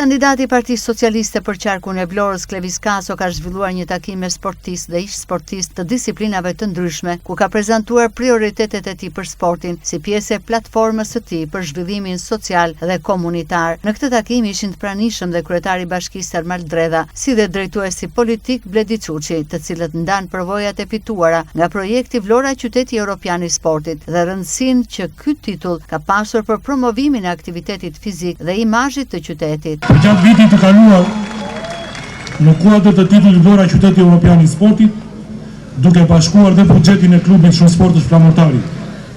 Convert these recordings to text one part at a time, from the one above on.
Kandidati i Partisë Socialiste për qarkun e Vlorës, Klevis Kaso, ka zhvilluar një takim me sportistë dhe ish sportistë të disiplinave të ndryshme, ku ka prezantuar prioritetet e tij për sportin si pjesë e platformës së tij për zhvillimin social dhe komunitar. Në këtë takim ishin të pranishëm dhe kryetari i Bashkisë Armald Dredha, si dhe drejtuesi politik Bledi Çuçi, të cilët ndan përvojat e fituara nga projekti Vlora Qyteti Evropian i Sportit dhe rëndësinë që ky titull ka pasur për promovimin e aktivitetit fizik dhe imazhit të qytetit. Gjatë vitit të kaluar, në kuadër të titullit Vlora Qyteti Evropian i Sportit, duke bashkuar dhe buxhetin e klubit shumë sportësh flamurtari,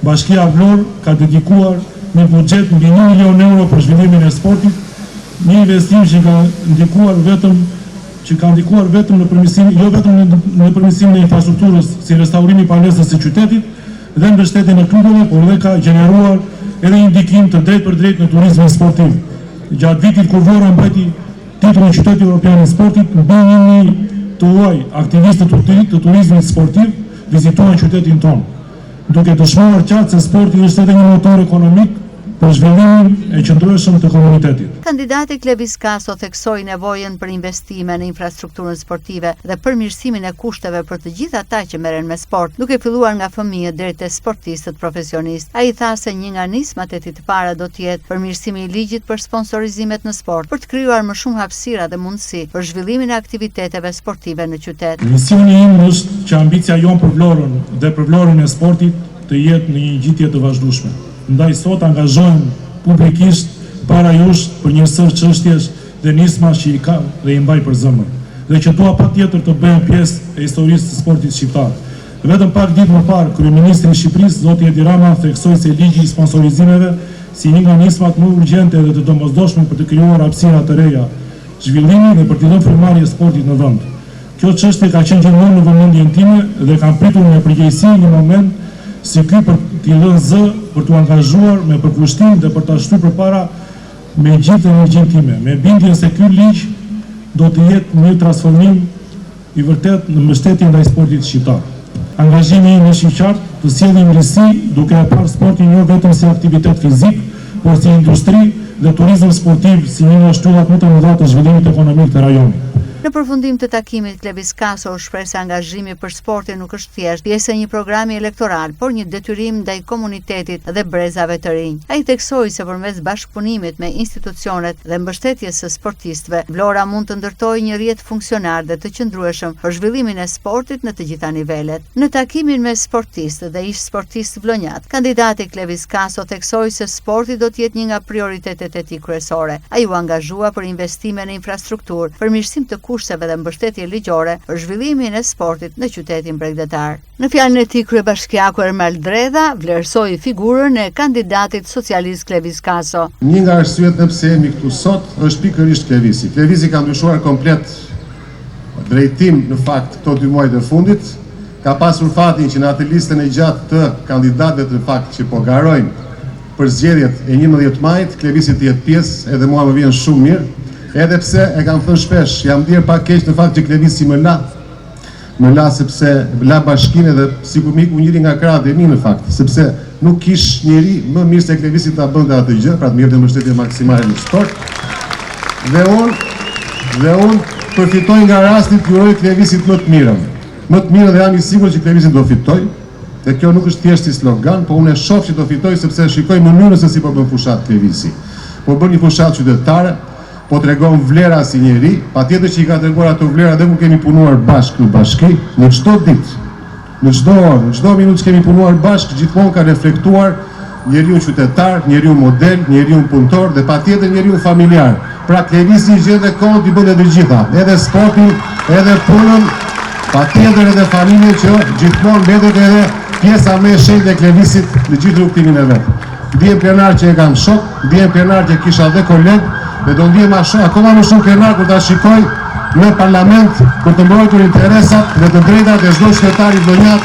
Bashkia Vlorë ka dedikuar një buxhet mbi 1 milion euro për zhvillimin e sportit, një investim që ka ndikuar vetëm në përmirësimin, jo vetëm në përmirësimin e infrastrukturës si restaurimi i palesës së qytetit dhe mbështetjen e klubeve, por edhe ka gjeneruar edhe një ndikim të drejtë për drejtë në turizmin sportiv. Gjatë vitit kur Vlora mbajti titullin Qyteti Evropian i Sportit, mbi 1.000 të huaj aktivistë të turizmit sportiv vizituan qytetin tonë, duke dëshmuar qartë se sporti është edhe një motor ekonomik për zhvillimin e qëndrueshëm të komunitetit. Kandidati Klevis Kaso theksoi nevojën për investime në infrastrukturën sportive dhe përmirësimin e kushteve për të gjithë ata që merren me sport, duke filluar nga fëmijët deri te sportistët profesionistë. Ai tha se një nga nismat e tij të para do të jetë përmirësimi i ligjit për sponsorizimet në sport, për të krijuar më shumë hapësira dhe mundësi për zhvillimin e aktiviteteve sportive në qytet. Misioni im është që ambicia jon për Vlorën dhe për Vlorën e sportit të jetë në një gjitje të vazhdueshme. Ndaj sot angazhohem publikisht para jush për një sër çështjesh dhe nisma që i kam dhe i mbaj për zemër, dhe që dua patjetër të bëhem pjesë e historisë së sportit shqiptar. Vetëm pak ditë më parë, kryeministri i Shqipërisë, zoti Edi Rama, theksoi se ligji i sponsorizimeve si një nga nismat më urgjente dhe të domosdoshme për të krijuar hapësira të reja, zhvillimi dhe për të dhënë frymëmarrje sportit në vend. Kjo çështje ka qenë gjithmonë në vëmendjen time dhe kam pritur me përgjegjësi një moment si ky për t'i lënë zë, për t'u angazhuar me përkushtim dhe për t'a shtuar përpara me gjithë energjinë time, me bindjen se ky ligj do të jetë një transformim i vërtet në mbështetje ndaj sportit shqiptar. Angazhimi im është i qartë të sjellim risi duke e parë sportin jo vetëm si aktivitet fizik, por si industri dhe turizëm sportiv si një nga shtyllat më të mëdha të zhvillimit ekonomik të rajonit. Në përfundim të takimit, Klevis Kaso u shpreh se angazhimi për sportin nuk është thjesht pjesë e një programi elektoral, por një detyrim ndaj komunitetit dhe brezave të rinj. Ai theksoi se përmes bashkëpunimit me institucionet dhe mbështetjes së sportistëve, Vlora mund të ndërtojë një rrjet funksionar dhe të qëndrueshëm për zhvillimin e sportit në të gjitha nivelet. Në takimin me sportistë dhe ish sportistë vlonjat, kandidati Klevis Kaso theksoi se sporti do të jetë një nga prioritetet e tij kryesore. Ai u angazhua për investime në infrastrukturë, përmirësim të kushteve dhe mbështetje ligjore për zhvillimin e sportit në qytetin bregdetar. Në fjalën e tij, kryebashkiaku Armald Dredha vlerësoi figurën e kandidatit socialist Klevis Kaso. Një nga arsyet pse jemi këtu sot është pikërisht Klevisi. Klevisi ka ndryshuar komplet drejtim në fakt këto 2 muaj të fundit. Ka pasur fatin që në atë listën e gjatë të kandidatëve në fakt që po garojnë për zgjedhjet e 11 majit, Klevisi të jetë pjesë, edhe mua më vjen shumë mirë. Edhe pse e kam thënë shpesh, jam ndier pak keq në fakt që Klevisi më la sepse la bashkinë dhe sikur miku njëri nga krahët e mi në fakt, sepse nuk kish njëri më mirë se Klevisi ta bënte atë gjë, pra të mirë dhe mbështetje maksimale në sport. Dhe unë përfitoj nga rasti të uroj Klevisit më të mirën. Më të mirën dhe jam i sigurt që Klevisi do fitoj. Dhe kjo nuk është thjesht si slogan, po unë e shoh që do fitoj sepse shikoj mënyrën se si po bën fushat Klevisi. Po bën një fushat qytetare, po tregon vlera si njeri, patjetër që i ka treguar ato vlera dhe ku kemi punuar bashkë në bashki, në çdo ditë, në çdo orë, në çdo minutë që kemi punuar bashkë, gjithmonë ka reflektuar njeriu qytetar, njeriu model, njeriu punëtor dhe patjetër njeriu familjar. Pra Klevisi gjen dhe kohë i bën të gjitha, edhe sportin, edhe punën, patjetër edhe familjen që gjithmonë mbetet edhe pjesa më e shenjtë e Klevisit në gjithë rrugtimin e vet. Ndiem krenar që e kam shok, ndiem krenar që kisha dhe koleg, dhe do ndjem akoma më shumë krenar kur ta shikoj në parlament për të mbrojtur interesat dhe të drejtat e çdo qytetari vlonjat